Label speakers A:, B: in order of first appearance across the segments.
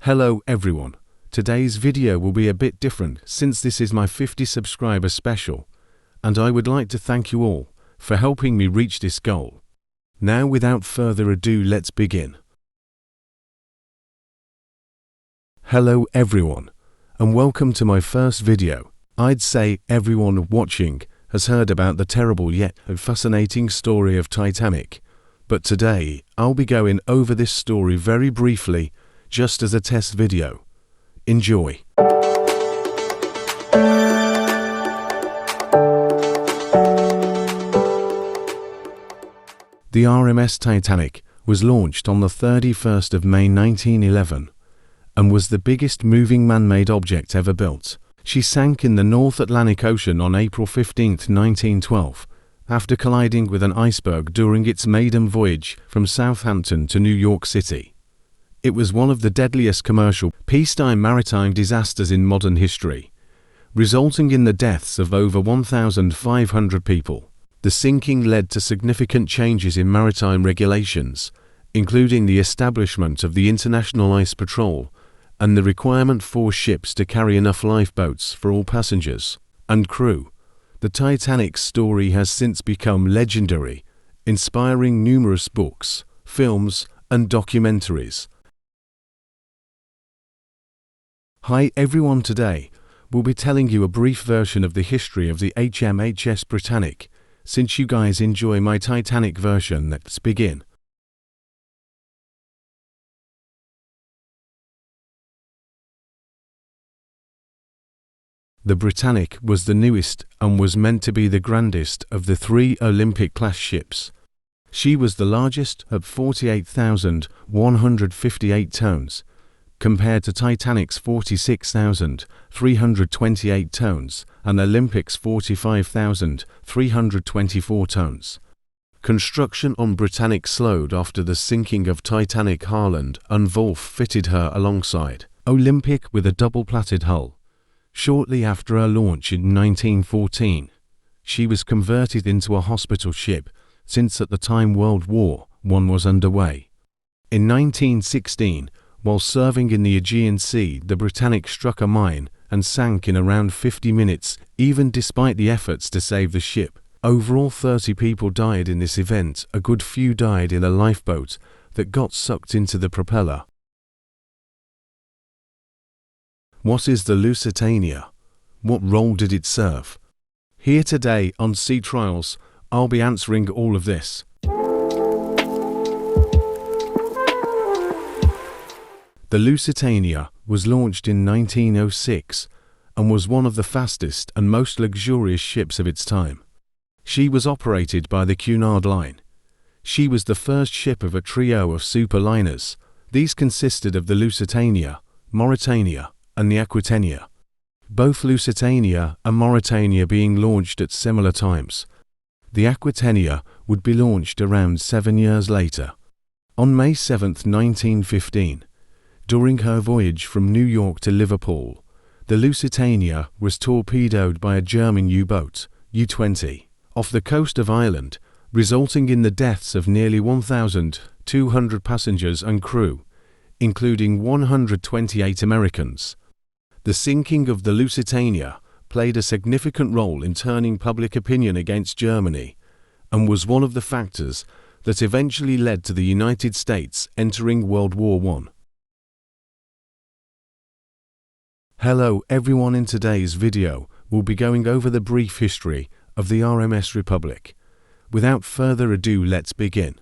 A: Hello everyone. Today's video will be a bit different since this is my 50 subscriber special, and I would like to thank you all for helping me reach this goal. Now without further ado, let's begin. Hello everyone, and welcome to my first video. I'd say everyone watching has heard about the terrible yet fascinating story of Titanic, but today I'll be going over this story very briefly, just as a test video. Enjoy. The RMS Titanic was launched on the 31st of May 1911 and was the biggest moving man-made object ever built. She sank in the North Atlantic Ocean on April 15, 1912, after colliding with an iceberg during its maiden voyage from Southampton to New York City. It was one of the deadliest commercial peacetime maritime disasters in modern history, resulting in the deaths of over 1,500 people. The sinking led to significant changes in maritime regulations, including the establishment of the International Ice Patrol and the requirement for ships to carry enough lifeboats for all passengers and crew. The Titanic's story has since become legendary, inspiring numerous books, films, and documentaries. Hi everyone, today we'll be telling you a brief version of the history of the HMHS Britannic. Since you guys enjoy my Titanic version, let's begin. The Britannic was the newest and was meant to be the grandest of the three Olympic-class ships. She was the largest at 48,158 tons, compared to Titanic's 46,328 tons and Olympic's 45,324 tons. Construction on Britannic slowed after the sinking of Titanic. Harland and Wolff fitted her alongside Olympic with a double-platted hull. Shortly after her launch in 1914, she was converted into a hospital ship, since at the time World War I was underway. In 1916, while serving in the Aegean Sea, the Britannic struck a mine and sank in around 50 minutes, even despite the efforts to save the ship. Overall, 30 people died in this event. A good few died in a lifeboat that got sucked into the propeller. What is the Lusitania? What role did it serve? Here today on Sea Trials, I'll be answering all of this. The Lusitania was launched in 1906 and was one of the fastest and most luxurious ships of its time. She was operated by the Cunard Line. She was the first ship of a trio of superliners. These consisted of the Lusitania, Mauretania, and the Aquitania, both Lusitania and Mauretania being launched at similar times. The Aquitania would be launched around 7 years later. On May 7, 1915, during her voyage from New York to Liverpool, the Lusitania was torpedoed by a German U-boat, U-20, off the coast of Ireland, resulting in the deaths of nearly 1,200 passengers and crew, including 128 Americans. The sinking of the Lusitania played a significant role in turning public opinion against Germany and was one of the factors that eventually led to the United States entering World War I. Hello everyone, in today's video we'll be going over the brief history of the RMS Republic. Without further ado, let's begin.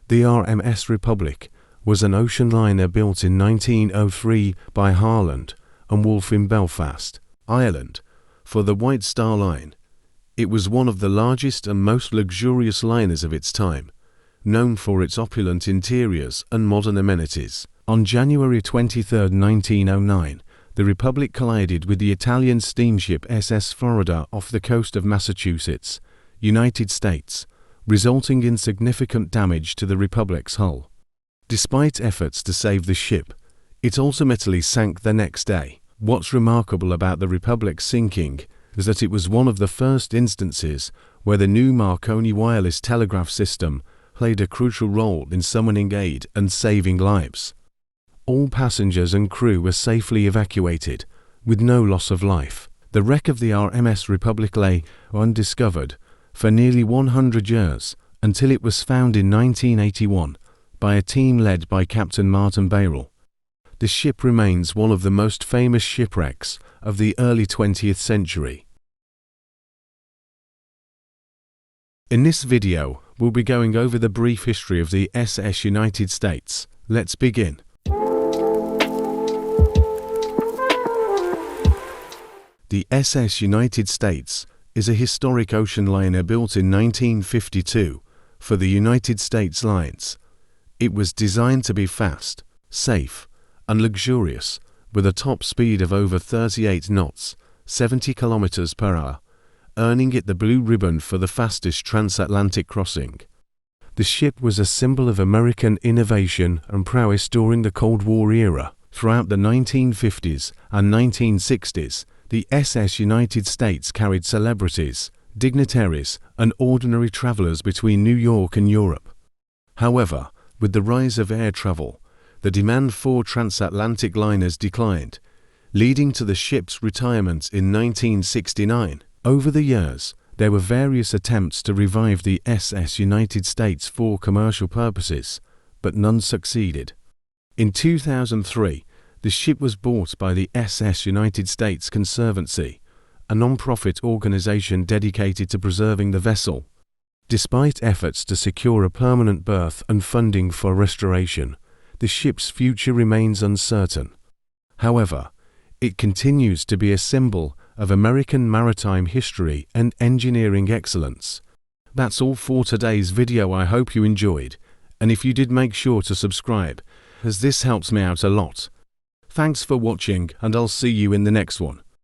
A: The RMS Republic was an ocean liner built in 1903 by Harland and Wolff in Belfast, Ireland, for the White Star Line. It was one of the largest and most luxurious liners of its time, known for its opulent interiors and modern amenities. On January 23, 1909, the Republic collided with the Italian steamship SS Florida off the coast of Massachusetts, United States, resulting in significant damage to the Republic's hull. Despite efforts to save the ship, it ultimately sank the next day. What's remarkable about the Republic's sinking is that it was one of the first instances where the new Marconi wireless telegraph system played a crucial role in summoning aid and saving lives. All passengers and crew were safely evacuated, with no loss of life. The wreck of the RMS Republic lay undiscovered for nearly 100 years until it was found in 1981 by a team led by Captain Martin Bayral. The ship remains one of the most famous shipwrecks of the early 20th century. In this video, we'll be going over the brief history of the SS United States. Let's begin. The SS United States is a historic ocean liner built in 1952 for the United States Lines. It was designed to be fast, safe, and luxurious, with a top speed of over 38 knots, 70 kilometers per hour, earning it the blue ribbon for the fastest transatlantic crossing. The ship was a symbol of American innovation and prowess during the Cold War era. Throughout the 1950s and 1960s, the SS United States carried celebrities, dignitaries, and ordinary travelers between New York and Europe. However, with the rise of air travel, the demand for transatlantic liners declined, leading to the ship's retirement in 1969. Over the years, there were various attempts to revive the SS United States for commercial purposes, but none succeeded. In 2003, the ship was bought by the SS United States Conservancy, a non-profit organization dedicated to preserving the vessel. Despite efforts to secure a permanent berth and funding for restoration, the ship's future remains uncertain. However, it continues to be a symbol of American maritime history and engineering excellence. That's all for today's video. I hope you enjoyed, and if you did, make sure to subscribe, as this helps me out a lot. Thanks for watching, and I'll see you in the next one.